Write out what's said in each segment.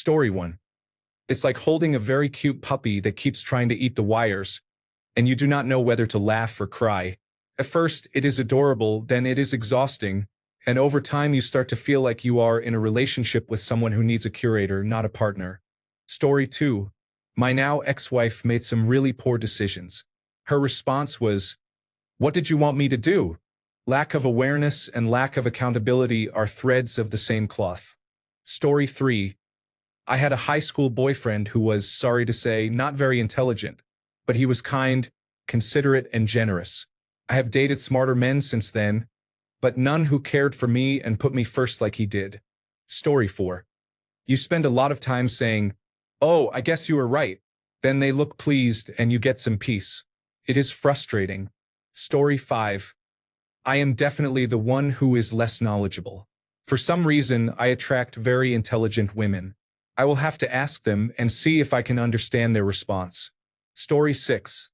Story 1. It's like holding a very cute puppy that keeps trying to eat the wires, and you do not know whether to laugh or cry. At first, it is adorable, then it is exhausting, and over time you start to feel like you are in a relationship with someone who needs a curator, not a partner. Story 2. My now ex-wife made some really poor decisions. Her response was, "What did you want me to do?" Lack of awareness and lack of accountability are threads of the same cloth. Story 3. I had a high school boyfriend who was, sorry to say, not very intelligent, but he was kind, considerate, and generous. I have dated smarter men since then, but none who cared for me and put me first like he did. Story 4. You spend a lot of time saying, "Oh, I guess you were right." Then they look pleased and you get some peace. It is frustrating. Story 5. I am definitely the one who is less knowledgeable. For some reason, I attract very intelligent women. I will have to ask them and see if I can understand their response. Story 6.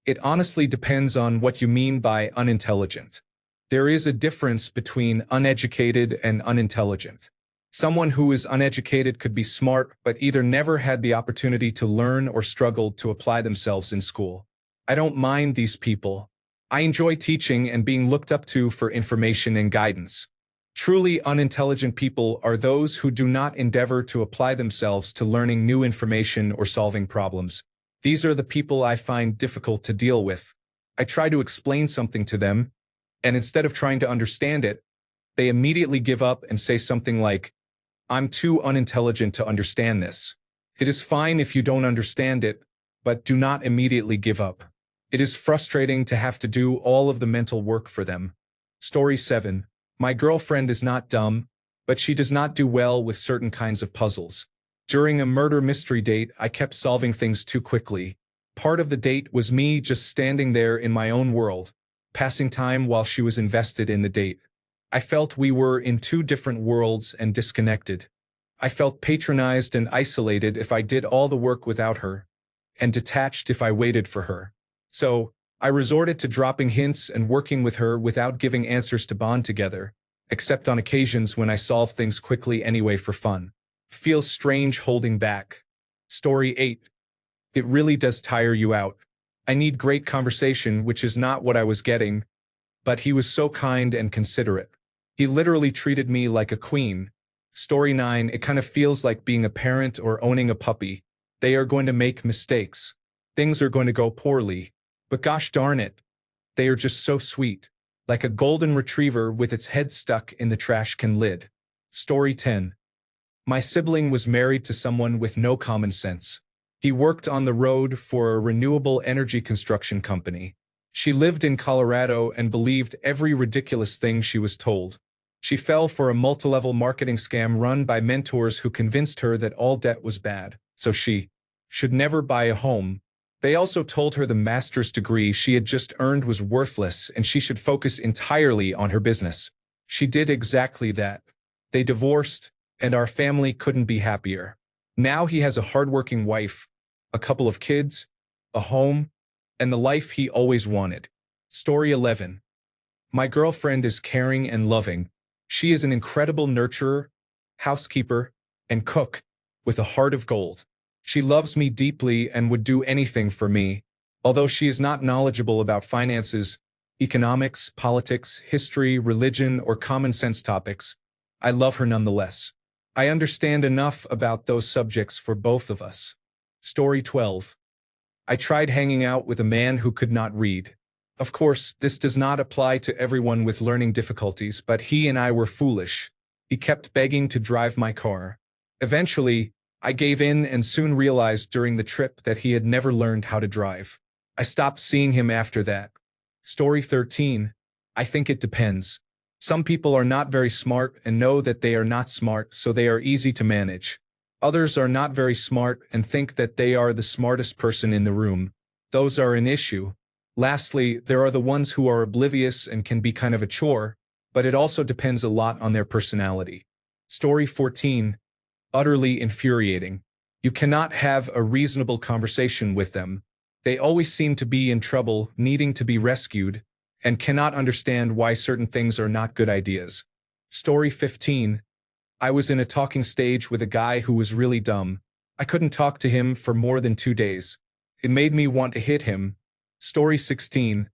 It honestly depends on what you mean by unintelligent. There is a difference between uneducated and unintelligent. Someone who is uneducated could be smart but either never had the opportunity to learn or struggled to apply themselves in school. I don't mind these people. I enjoy teaching and being looked up to for information and guidance. Truly unintelligent people are those who do not endeavor to apply themselves to learning new information or solving problems. These are the people I find difficult to deal with. I try to explain something to them, and instead of trying to understand it, they immediately give up and say something like, "I'm too unintelligent to understand this." It is fine if you don't understand it, but do not immediately give up. It is frustrating to have to do all of the mental work for them. Story 7. My girlfriend is not dumb, but she does not do well with certain kinds of puzzles. During a murder mystery date, I kept solving things too quickly. Part of the date was me just standing there in my own world, passing time while she was invested in the date. I felt we were in two different worlds and disconnected. I felt patronized and isolated if I did all the work without her, and detached if I waited for her. So, I resorted to dropping hints and working with her without giving answers to bond together, except on occasions when I solve things quickly anyway for fun. Feels strange holding back. Story 8. It really does tire you out. I need great conversation, which is not what I was getting, but he was so kind and considerate. He literally treated me like a queen. Story 9. It kind of feels like being a parent or owning a puppy. They are going to make mistakes. Things are going to go poorly. But gosh darn it, they are just so sweet. Like a golden retriever with its head stuck in the trash can lid. Story 10. My sibling was married to someone with no common sense. He worked on the road for a renewable energy construction company. She lived in Colorado and believed every ridiculous thing she was told. She fell for a multi-level marketing scam run by mentors who convinced her that all debt was bad, so she should never buy a home. They also told her the master's degree she had just earned was worthless and she should focus entirely on her business. She did exactly that. They divorced, and our family couldn't be happier. Now he has a hardworking wife, a couple of kids, a home, and the life he always wanted. Story 11. My girlfriend is caring and loving. She is an incredible nurturer, housekeeper, and cook, with a heart of gold. She loves me deeply and would do anything for me. Although she is not knowledgeable about finances, economics, politics, history, religion, or common sense topics, I love her nonetheless. I understand enough about those subjects for both of us. Story 12. I tried hanging out with a man who could not read. Of course, this does not apply to everyone with learning difficulties, but he and I were foolish. He kept begging to drive my car. Eventually, I gave in and soon realized during the trip that he had never learned how to drive. I stopped seeing him after that. Story 13. I think it depends. Some people are not very smart and know that they are not smart, so they are easy to manage. Others are not very smart and think that they are the smartest person in the room. Those are an issue. Lastly, there are the ones who are oblivious and can be kind of a chore, but it also depends a lot on their personality. Story 14. Utterly infuriating. You cannot have a reasonable conversation with them. They always seem to be in trouble, needing to be rescued, and cannot understand why certain things are not good ideas. Story 15. I was in a talking stage with a guy who was really dumb. I couldn't talk to him for more than 2 days. It made me want to hit him. Story 16.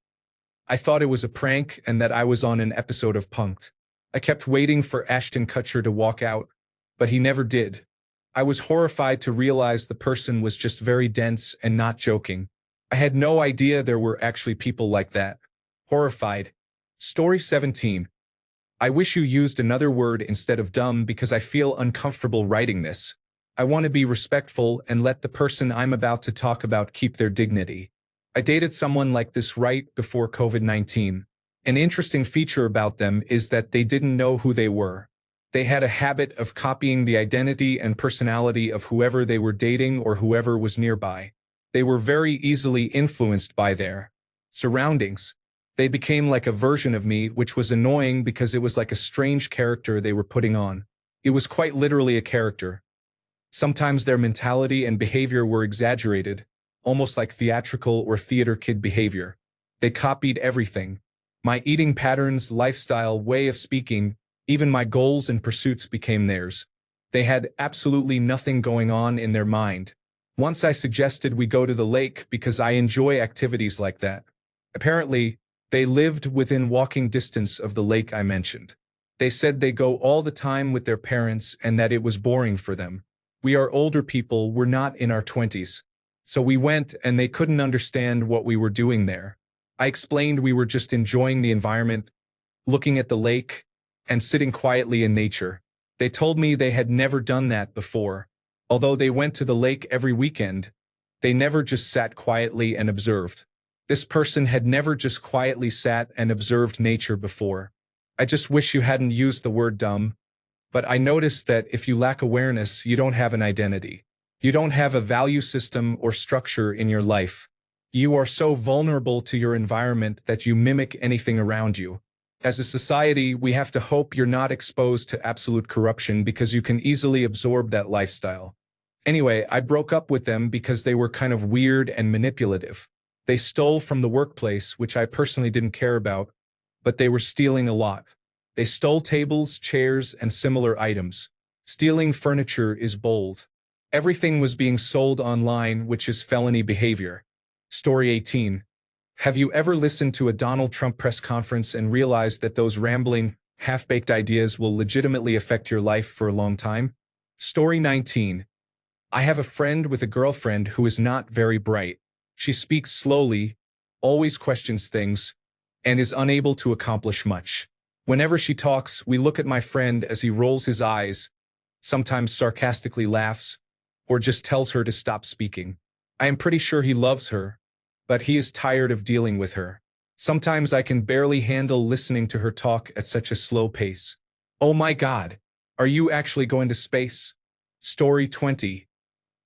I thought it was a prank and that I was on an episode of Punk'd. I kept waiting for Ashton Kutcher to walk out, but he never did. I was horrified to realize the person was just very dense and not joking. I had no idea there were actually people like that. Horrified. Story 17. I wish you used another word instead of dumb because I feel uncomfortable writing this. I want to be respectful and let the person I'm about to talk about keep their dignity. I dated someone like this right before COVID-19. An interesting feature about them is that they didn't know who they were. They had a habit of copying the identity and personality of whoever they were dating or whoever was nearby. They were very easily influenced by their surroundings. They became like a version of me, which was annoying because it was like a strange character they were putting on. It was quite literally a character. Sometimes their mentality and behavior were exaggerated, almost like theatrical or theater kid behavior. They copied everything. My eating patterns, lifestyle, way of speaking, even my goals and pursuits became theirs. They had absolutely nothing going on in their mind. Once I suggested we go to the lake because I enjoy activities like that. Apparently, they lived within walking distance of the lake I mentioned. They said they go all the time with their parents and that it was boring for them. We are older people, we're not in our 20s. So we went and they couldn't understand what we were doing there. I explained we were just enjoying the environment, looking at the lake, and sitting quietly in nature. They told me they had never done that before. Although they went to the lake every weekend, they never just sat quietly and observed. This person had never just quietly sat and observed nature before. I just wish you hadn't used the word dumb. But I noticed that if you lack awareness, you don't have an identity. You don't have a value system or structure in your life. You are so vulnerable to your environment that you mimic anything around you. As a society, we have to hope you're not exposed to absolute corruption because you can easily absorb that lifestyle. Anyway, I broke up with them because they were kind of weird and manipulative. They stole from the workplace, which I personally didn't care about, but they were stealing a lot. They stole tables, chairs, and similar items. Stealing furniture is bold. Everything was being sold online, which is felony behavior. Story 18. Have you ever listened to a Donald Trump press conference and realized that those rambling, half-baked ideas will legitimately affect your life for a long time? Story 19. I have a friend with a girlfriend who is not very bright. She speaks slowly, always questions things, and is unable to accomplish much. Whenever she talks, we look at my friend as he rolls his eyes, sometimes sarcastically laughs, or just tells her to stop speaking. I am pretty sure he loves her, but he is tired of dealing with her. Sometimes I can barely handle listening to her talk at such a slow pace. Oh my God, are you actually going to space? Story 20.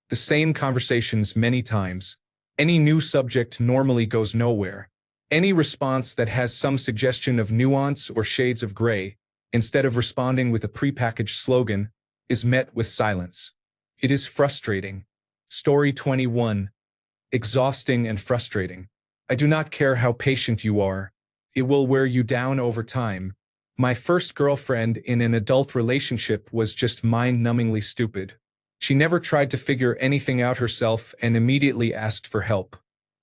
The same conversations many times. Any new subject normally goes nowhere. Any response that has some suggestion of nuance or shades of gray, instead of responding with a prepackaged slogan, is met with silence. It is frustrating. Story 21. Exhausting and frustrating. I do not care how patient you are. It will wear you down over time. My first girlfriend in an adult relationship was just mind-numbingly stupid. She never tried to figure anything out herself and immediately asked for help.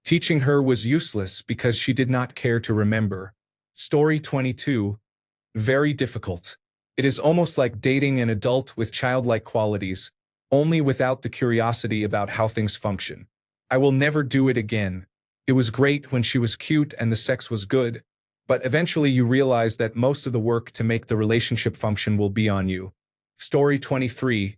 Teaching her was useless because she did not care to remember. Story 22. Very difficult. It is almost like dating an adult with childlike qualities, only without the curiosity about how things function. I will never do it again. It was great when she was cute and the sex was good, but eventually you realize that most of the work to make the relationship function will be on you. Story 23.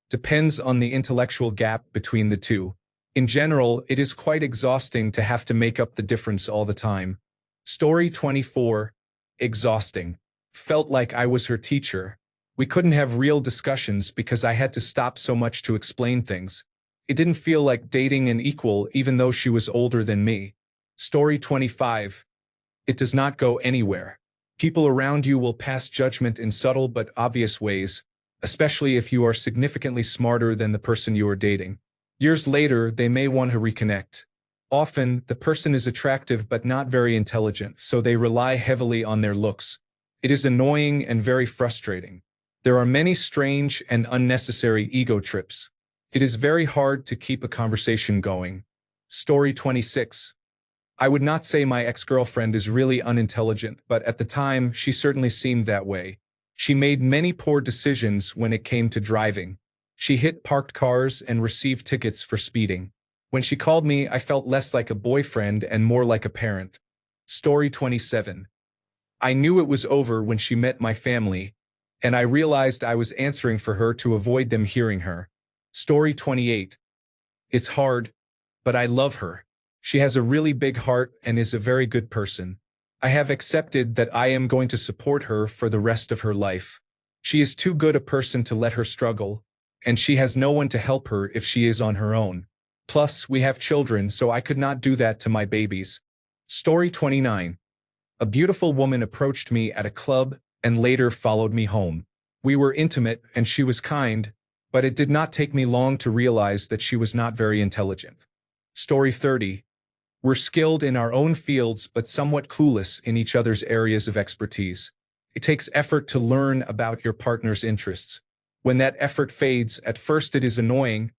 Depends on the intellectual gap between the two. In general, it is quite exhausting to have to make up the difference all the time. Story 24. Exhausting. Felt like I was her teacher. We couldn't have real discussions because I had to stop so much to explain things. It didn't feel like dating an equal even though she was older than me. Story 25. It does not go anywhere. People around you will pass judgment in subtle but obvious ways, especially if you are significantly smarter than the person you are dating. Years later, they may want to reconnect. Often, the person is attractive but not very intelligent, so they rely heavily on their looks. It is annoying and very frustrating. There are many strange and unnecessary ego trips. It is very hard to keep a conversation going. Story 26. I would not say my ex-girlfriend is really unintelligent, but at the time, she certainly seemed that way. She made many poor decisions when it came to driving. She hit parked cars and received tickets for speeding. When she called me, I felt less like a boyfriend and more like a parent. Story 27. I knew it was over when she met my family, and I realized I was answering for her to avoid them hearing her. Story 28. It's hard, but I love her. She has a really big heart and is a very good person. I have accepted that I am going to support her for the rest of her life. She is too good a person to let her struggle, and she has no one to help her if she is on her own. Plus, we have children, so I could not do that to my babies. Story 29. A beautiful woman approached me at a club and later followed me home. We were intimate and she was kind, but it did not take me long to realize that she was not very intelligent. Story 30. We're skilled in our own fields but somewhat clueless in each other's areas of expertise. It takes effort to learn about your partner's interests. When that effort fades, at first it is annoying,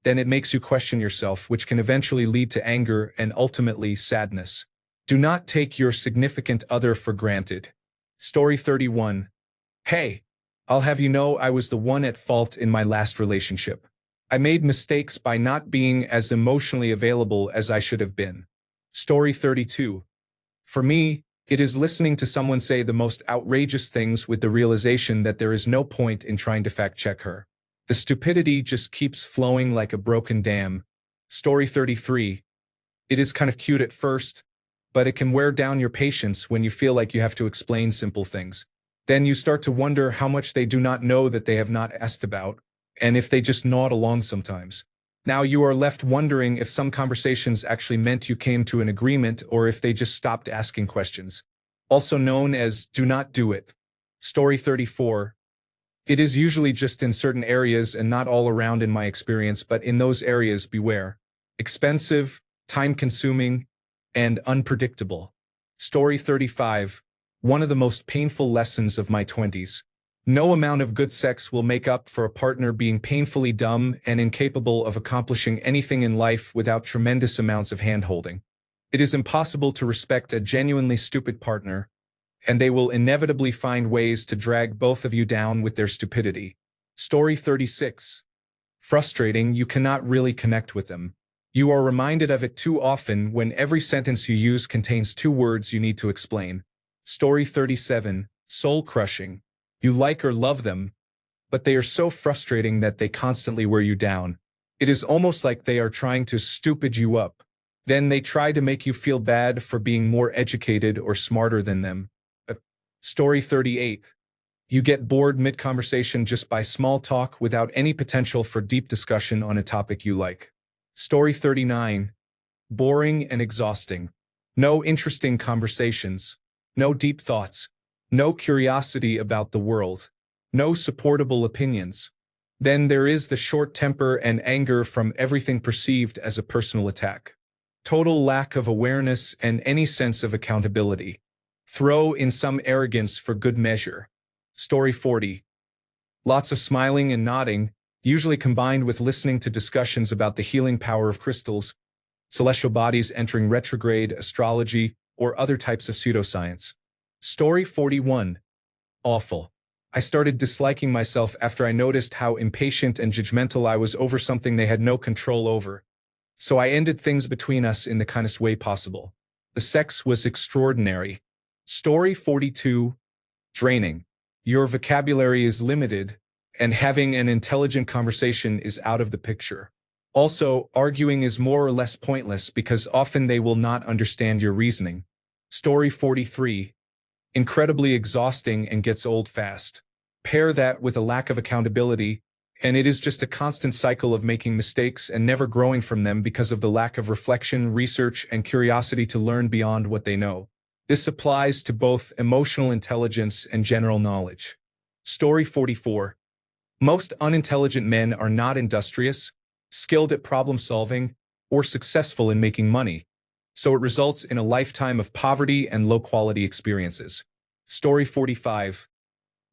then it makes you question yourself, which can eventually lead to anger and ultimately sadness. Do not take your significant other for granted. Story 31. Hey, I'll have you know I was the one at fault in my last relationship. I made mistakes by not being as emotionally available as I should have been. Story 32. For me, it is listening to someone say the most outrageous things with the realization that there is no point in trying to fact-check her. The stupidity just keeps flowing like a broken dam. Story 33. It is kind of cute at first, but it can wear down your patience when you feel like you have to explain simple things. Then you start to wonder how much they do not know that they have not asked about, and if they just nod along sometimes. Now you are left wondering if some conversations actually meant you came to an agreement or if they just stopped asking questions. Also known as do not do it. Story 34. It is usually just in certain areas and not all around in my experience, but in those areas beware. Expensive, time-consuming, and unpredictable. Story 35. One of the most painful lessons of my 20s. No amount of good sex will make up for a partner being painfully dumb and incapable of accomplishing anything in life without tremendous amounts of hand-holding. It is impossible to respect a genuinely stupid partner, and they will inevitably find ways to drag both of you down with their stupidity. Story 36. Frustrating, you cannot really connect with them. You are reminded of it too often when every sentence you use contains two words you need to explain. Story 37. Soul-crushing. You like or love them, but they are so frustrating that they constantly wear you down. It is almost like they are trying to stupid you up. Then they try to make you feel bad for being more educated or smarter than them. Story 38. You get bored mid-conversation just by small talk without any potential for deep discussion on a topic you like. Story 39. Boring and exhausting. No interesting conversations. No deep thoughts. No curiosity about the world. No supportable opinions. Then there is the short temper and anger from everything perceived as a personal attack. Total lack of awareness and any sense of accountability. Throw in some arrogance for good measure. Story 40. Lots of smiling and nodding, usually combined with listening to discussions about the healing power of crystals, celestial bodies entering retrograde, astrology, or other types of pseudoscience. Story 41. Awful. I started disliking myself after I noticed how impatient and judgmental I was over something they had no control over. So I ended things between us in the kindest way possible. The sex was extraordinary. Story 42. Draining. Your vocabulary is limited, and having an intelligent conversation is out of the picture. Also, arguing is more or less pointless because often they will not understand your reasoning. Story 43. Incredibly exhausting and gets old fast. Pair that with a lack of accountability, and it is just a constant cycle of making mistakes and never growing from them because of the lack of reflection, research, and curiosity to learn beyond what they know. This applies to both emotional intelligence and general knowledge. Story 44. Most unintelligent men are not industrious, skilled at problem solving, or successful in making money. So it results in a lifetime of poverty and low-quality experiences. Story 45.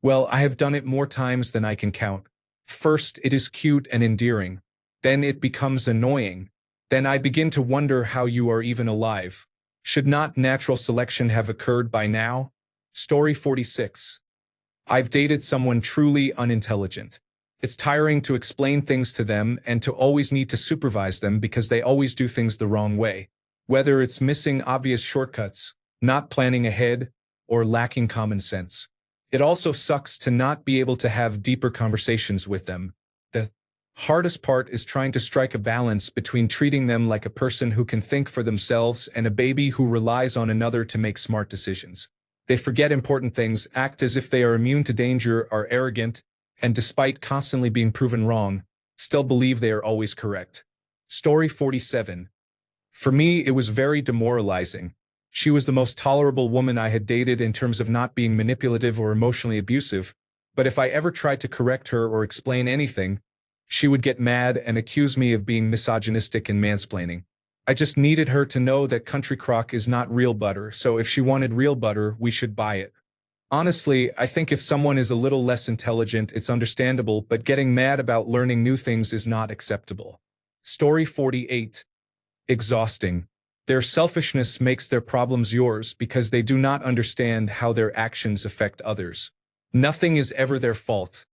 Well, I have done it more times than I can count. First, it is cute and endearing. Then it becomes annoying. Then I begin to wonder how you are even alive. Should not natural selection have occurred by now? Story 46. I've dated someone truly unintelligent. It's tiring to explain things to them and to always need to supervise them because they always do things the wrong way. Whether it's missing obvious shortcuts, not planning ahead, or lacking common sense. It also sucks to not be able to have deeper conversations with them. The hardest part is trying to strike a balance between treating them like a person who can think for themselves and a baby who relies on another to make smart decisions. They forget important things, act as if they are immune to danger, are arrogant, and despite constantly being proven wrong, still believe they are always correct. Story 47. For me, it was very demoralizing. She was the most tolerable woman I had dated in terms of not being manipulative or emotionally abusive, but if I ever tried to correct her or explain anything, she would get mad and accuse me of being misogynistic and mansplaining. I just needed her to know that country crock is not real butter, so if she wanted real butter, we should buy it. Honestly, I think if someone is a little less intelligent, it's understandable, but getting mad about learning new things is not acceptable. Story 48. Exhausting. Their selfishness makes their problems yours because they do not understand how their actions affect others. Nothing is ever their fault.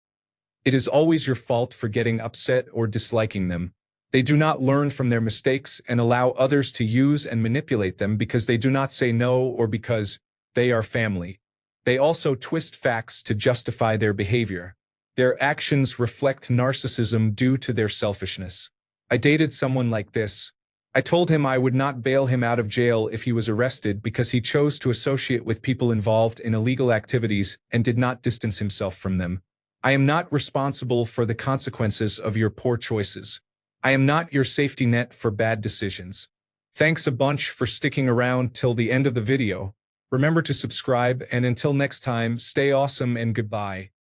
It is always your fault for getting upset or disliking them. They do not learn from their mistakes and allow others to use and manipulate them because they do not say no or because they are family. They also twist facts to justify their behavior. Their actions reflect narcissism due to their selfishness. I dated someone like this. I told him I would not bail him out of jail if he was arrested because he chose to associate with people involved in illegal activities and did not distance himself from them. I am not responsible for the consequences of your poor choices. I am not your safety net for bad decisions. Thanks a bunch for sticking around till the end of the video. Remember to subscribe, and until next time, stay awesome and goodbye.